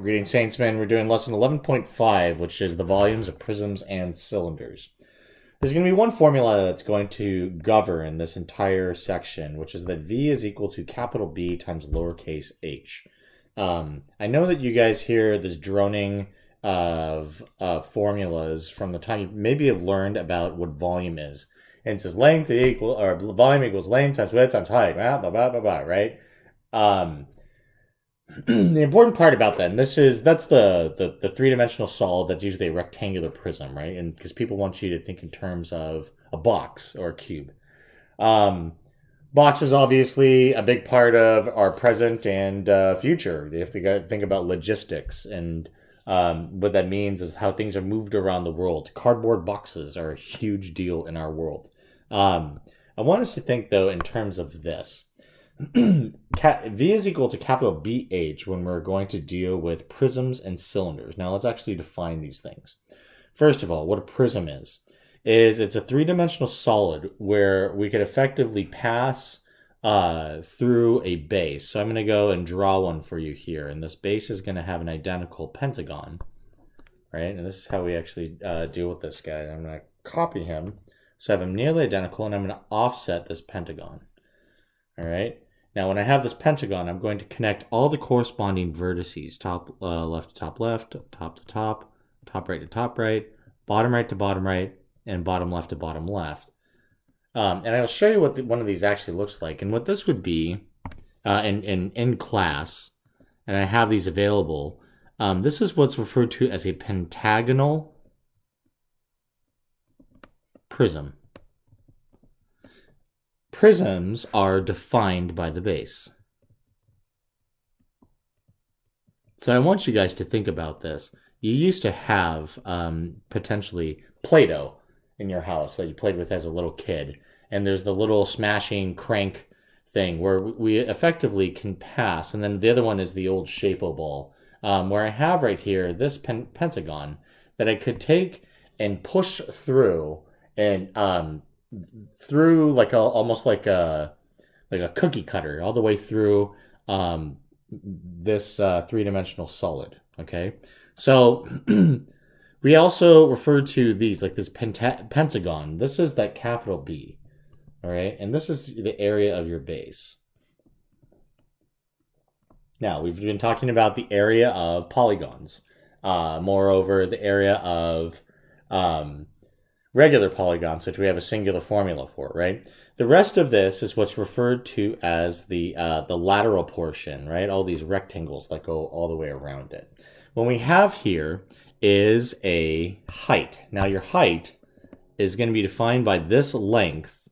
Greetings, Saintsmen. We're doing lesson 11.5, which is the volumes of prisms and cylinders. There's going to be one formula that's going to govern this entire section, which is that V is equal to capital B times lowercase h. I know that you guys hear this droning of formulas from the time you maybe have learned about what volume is. And it says length equal, or volume equals length times width times height, blah, blah, blah, blah, blah, right? The important part about that, and that's the three-dimensional solid that's usually a rectangular prism, right? And because people want you to think in terms of a box or a cube. Box is obviously a big part of our present and future. You have to think about logistics, and what that means is how things are moved around the world. Cardboard boxes are a huge deal in our world. I want us to think, though, in terms of this. V is equal to capital BH when we're going to deal with prisms and cylinders. Now let's actually define these things. First of all, what a prism is it's a three-dimensional solid where we could effectively pass through a base. So I'm going to go and draw one for you here, and this base is going to have an identical pentagon, right? And this is how we actually deal with this guy. I'm going to copy him, so I have him nearly identical, and I'm going to offset this pentagon. All right. Now, when I have this pentagon, I'm going to connect all the corresponding vertices, top left to top left, top to top, top right to top right, bottom right to bottom right, and bottom left to bottom left. And I'll show you what one of these actually looks like. And what this would be in class, and I have these available, this is what's referred to as a pentagonal prism. Prisms are defined by the base. So I want you guys to think about this. You used to have potentially Play-Doh in your house that you played with as a little kid. And there's the little smashing crank thing where we effectively can pass. And then the other one is the old Shape-O ball, where I have right here this pentagon that I could take and push through and through like almost like a cookie cutter all the way through this three-dimensional solid. Okay, so we also refer to these like this pentagon. This is that capital B, all right, and this is the area of your base. Now we've been talking about the area of polygons, moreover the area of regular polygons, which we have a singular formula for, right? The rest of this is what's referred to as the lateral portion, right? All these rectangles that go all the way around it. What we have here is a height. Now your height is going to be defined by this length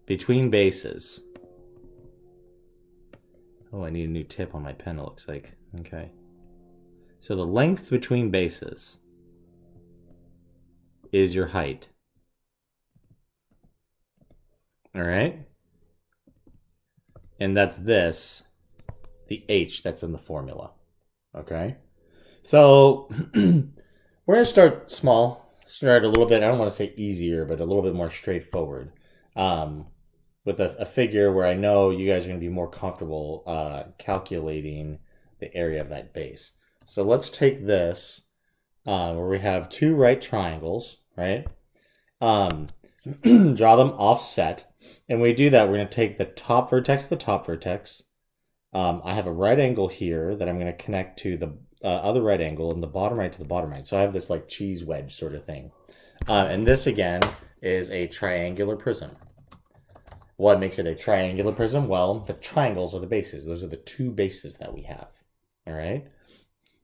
between bases. Oh, I need a new tip on my pen, it looks like. Okay. So the length between bases is your height. All right? And that's this, the h that's in the formula. Okay? So we're going to start small, start a little bit, I don't want to say easier, but a little bit more straightforward, with a figure where I know you guys are going to be more comfortable calculating the area of that base. So let's take this where we have two right triangles, right? Draw them offset. And when we do that, we're going to take the top vertex to the top vertex. I have a right angle here that I'm going to connect to the other right angle, and the bottom right to the bottom right. So I have this like cheese wedge sort of thing. And this, again, is a triangular prism. What makes it a triangular prism? Well, the triangles are the bases. Those are the two bases that we have. All right?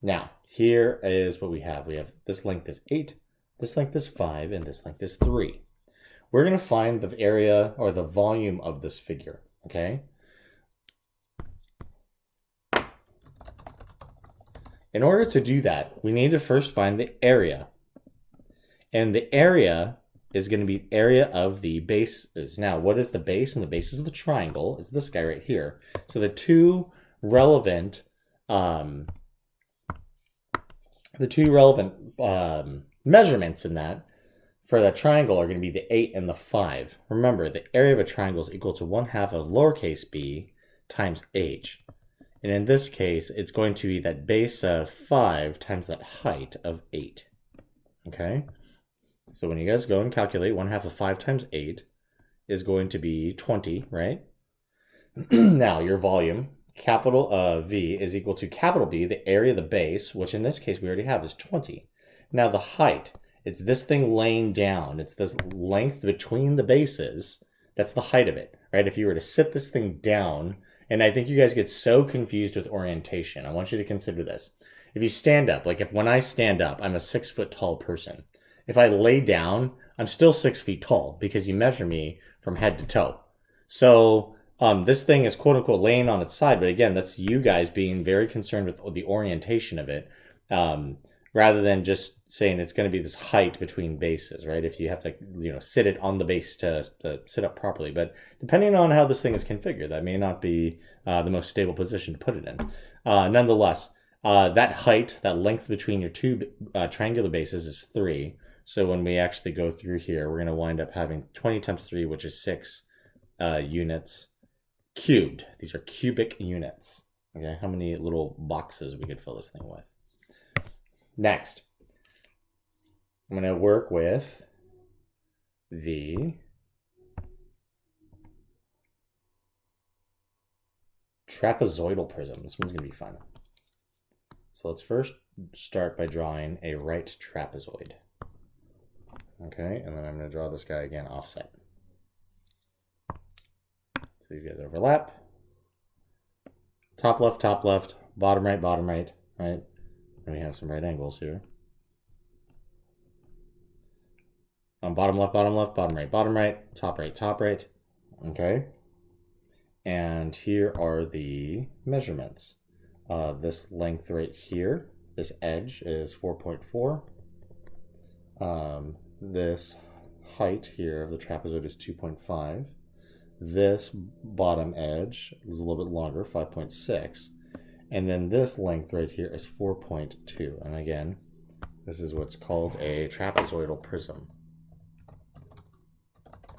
Now, here is what we have. We have this length is 8, this length is 5, and this length is 3. We're going to find the area or the volume of this figure, okay? In order to do that, we need to first find the area. And the area is going to be the area of the bases. Now, what is the base? And the base is the triangle. It's this guy right here. So the two relevant measurements in that for the triangle are going to be the 8 and the 5. Remember, the area of a triangle is equal to 1/2 of lowercase b times h. And in this case, it's going to be that base of 5 times that height of 8. Okay? So when you guys go and calculate, 1/2 of 5 times 8 is going to be 20, right? Now, your volume, capital V, is equal to capital B, the area of the base, which in this case we already have is 20. Now, the height, it's this thing laying down. It's this length between the bases. That's the height of it, right? If you were to sit this thing down, and I think you guys get so confused with orientation. I want you to consider this. If you stand up, like when I stand up, I'm a 6 foot tall person. If I lay down, I'm still 6 feet tall because you measure me from head to toe. So this thing is quote unquote laying on its side, but again, that's you guys being very concerned with the orientation of it, rather than just saying it's going to be this height between bases, right? If you have to, sit it on the base to sit up properly. But depending on how this thing is configured, that may not be the most stable position to put it in. Nonetheless, that height, that length between your two triangular bases is 3. So when we actually go through here, we're going to wind up having 20 times 3, which is 6 units cubed. These are cubic units. Okay, how many little boxes we could fill this thing with. Next, I'm going to work with the trapezoidal prism. This one's going to be fun. So let's first start by drawing a right trapezoid. Okay, and then I'm going to draw this guy again offset. So you guys overlap. Top left, bottom right, right? And we have some right angles here. Bottom left, bottom right, top right. Okay. And here are the measurements. This length right here, this edge is 4.4. This height here of the trapezoid is 2.5. This bottom edge is a little bit longer, 5.6. And then this length right here is 4.2. And again, this is what's called a trapezoidal prism.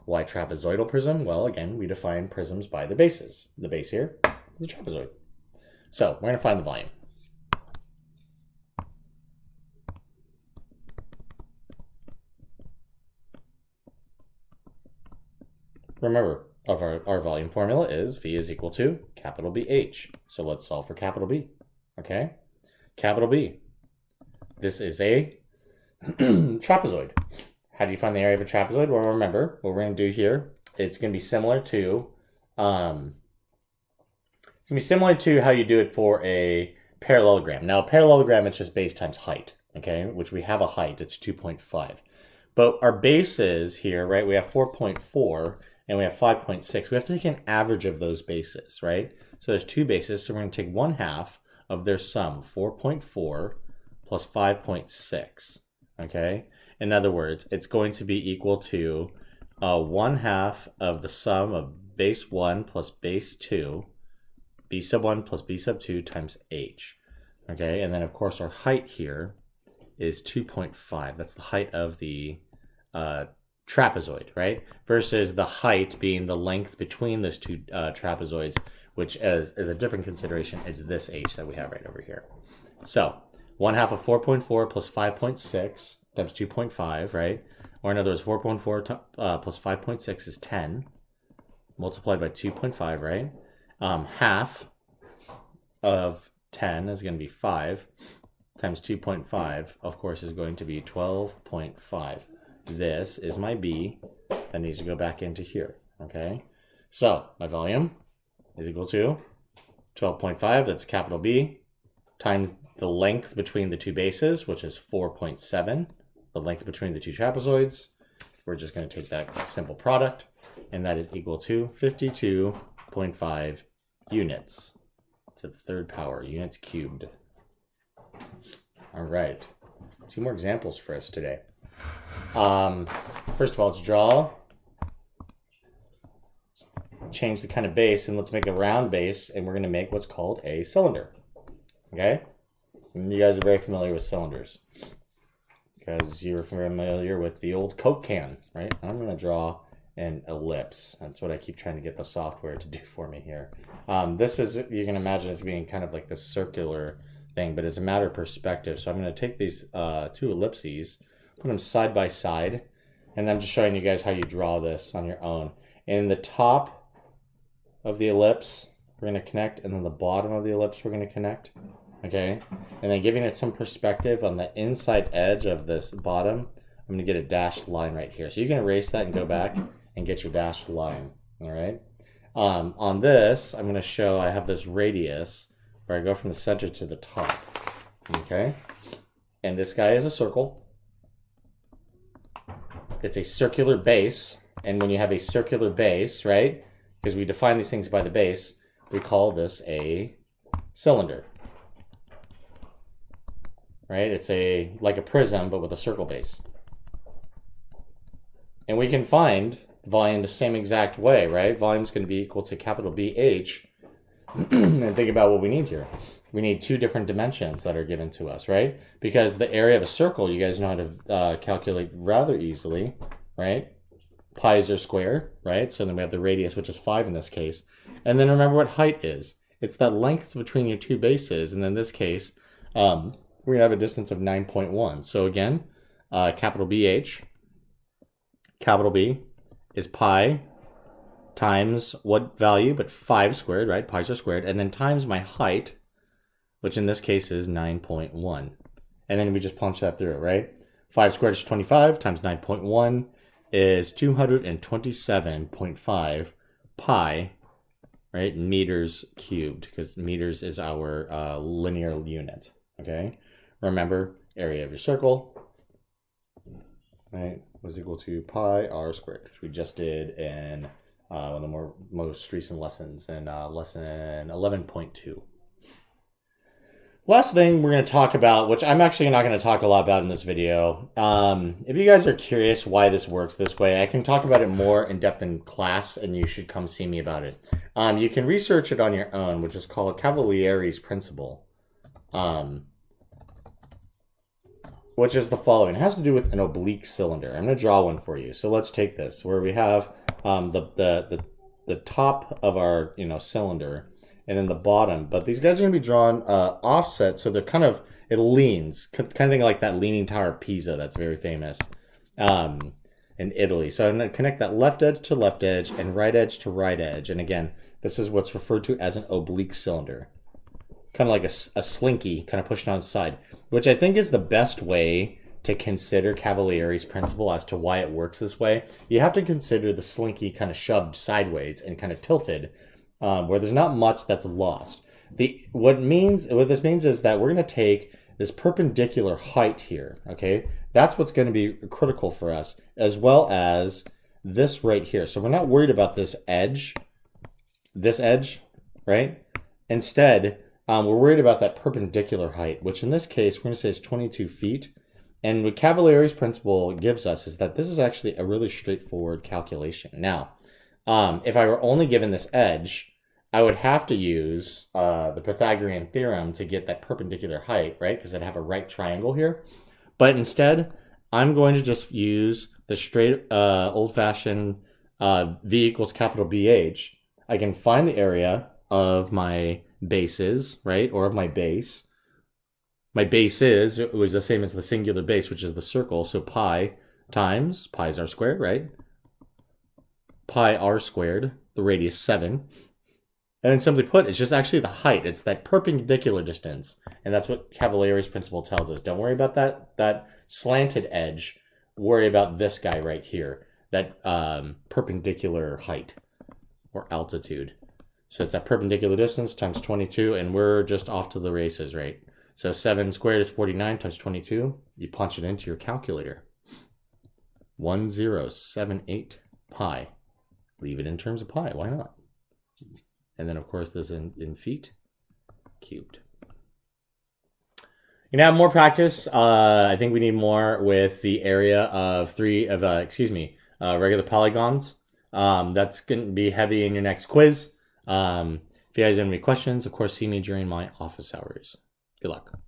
Why trapezoidal prism? Well, again, we define prisms by the bases. The base here is the trapezoid. So we're going to find the volume. Remember, our volume formula is V is equal to capital BH. So let's solve for capital B. Okay? Capital B. This is a trapezoid. How do you find the area of a trapezoid? Well, remember, what we're going to do here, it's going to be similar to how you do it for a parallelogram. Now, a parallelogram, it's just base times height, okay? Which we have a height, it's 2.5. But our bases here, right, we have 4.4 and we have 5.6. We have to take an average of those bases, right? So there's two bases, so we're going to take 1/2 of their sum, 4.4 plus 5.6, okay? In other words, it's going to be equal to 1/2 of the sum of base 1 plus base 2, b sub 1 plus b sub 2 times h. Okay, and then of course our height here is 2.5. That's the height of the trapezoid, right? Versus the height being the length between those two trapezoids, which is a different consideration. It's this h that we have right over here. So 1/2 of 4.4 plus 5.6 times 2.5, right? Or in other words, 4.4 plus 5.6 is 10, multiplied by 2.5, right? Half of 10 is going to be 5, times 2.5, of course, is going to be 12.5. This is my B that needs to go back into here, okay? So my volume is equal to 12.5, that's capital B, times the length between the two bases, which is 4.7, the length between the two trapezoids. We're just going to take that simple product, and that is equal to 52.5 units to the third power, units cubed. All right, 2 more examples for us today. First of all, let's draw, change the kind of base, and let's make a round base, and we're going to make what's called a cylinder. Okay? And you guys are very familiar with cylinders because you're familiar with the old Coke can, right? I'm going to draw an ellipse. That's what I keep trying to get the software to do for me here. This is, you can imagine as being kind of like this circular thing, but it's a matter of perspective. So I'm going to take these two ellipses, put them side by side, and I'm just showing you guys how you draw this on your own. In the top of the ellipse, we're going to connect, and then the bottom of the ellipse, we're going to connect. Okay, and then giving it some perspective on the inside edge of this bottom, I'm going to get a dashed line right here. So you can erase that and go back and get your dashed line. All right. On this, I'm going to show I have this radius where I go from the center to the top. Okay, and this guy is a circle. It's a circular base, and when you have a circular base, right, because we define these things by the base, we call this a cylinder. Right? It's like a prism, but with a circle base. And we can find volume the same exact way, right? Volume is going to be equal to capital BH. And think about what we need here. We need two different dimensions that are given to us, right? Because the area of a circle, you guys know how to calculate rather easily, right? Pi is our square, right? So then we have the radius, which is 5 in this case. And then remember what height is. It's that length between your two bases. And in this case, we're going to have a distance of 9.1. So again, capital BH, capital B is pi times what value? But 5 squared, right? Pi's are squared. And then times my height, which in this case is 9.1. And then we just punch that through, right? 5 squared is 25 times 9.1 is 227.5 pi, right? Meters cubed, because meters is our linear unit, okay? Remember, area of your circle, right, was equal to pi r squared, which we just did in one of the most recent lessons in lesson 11.2. Last thing we're going to talk about, which I'm actually not going to talk a lot about in this video. If you guys are curious why this works this way, I can talk about it more in depth in class, and you should come see me about it. You can research it on your own, which is called Cavalieri's principle. Which is the following. It has to do with an oblique cylinder. I'm going to draw one for you. So let's take this, where we have the top of our cylinder, and then the bottom. But these guys are going to be drawn offset, so they're kind of, it leans, kind of thing like that Leaning Tower of Pisa that's very famous in Italy. So I'm going to connect that left edge to left edge and right edge to right edge. And again, this is what's referred to as an oblique cylinder. Kind of like a slinky, kind of pushing on the side, which I think is the best way to consider Cavalieri's principle as to why it works this way. You have to consider the slinky kind of shoved sideways and kind of tilted, where there's not much that's lost. What this means is that we're going to take this perpendicular height here, okay? That's what's going to be critical for us, as well as this right here. So we're not worried about this edge, right? Instead, we're worried about that perpendicular height, which in this case, we're going to say is 22 feet. And what Cavalieri's principle gives us is that this is actually a really straightforward calculation. Now, if I were only given this edge, I would have to use the Pythagorean theorem to get that perpendicular height, right? Because I'd have a right triangle here. But instead, I'm going to just use the straight old-fashioned V equals capital BH. I can find the area of my bases, right? Or of my base. My base was the same as the singular base, which is the circle. So pi times, pi is r squared, right? Pi r squared, the radius 7. And then simply put, it's just actually the height. It's that perpendicular distance. And that's what Cavalieri's principle tells us. Don't worry about that slanted edge. Worry about this guy right here, that perpendicular height or altitude. So it's that perpendicular distance times 22, and we're just off to the races, right? So 7 squared is 49 times 22. You punch it into your calculator. 1078 pi. Leave it in terms of pi. Why not? And then, of course, this in feet cubed. You can have more practice. I think we need more with the area of regular polygons. That's going to be heavy in your next quiz. If you guys have any questions, of course, see me during my office hours. Good luck.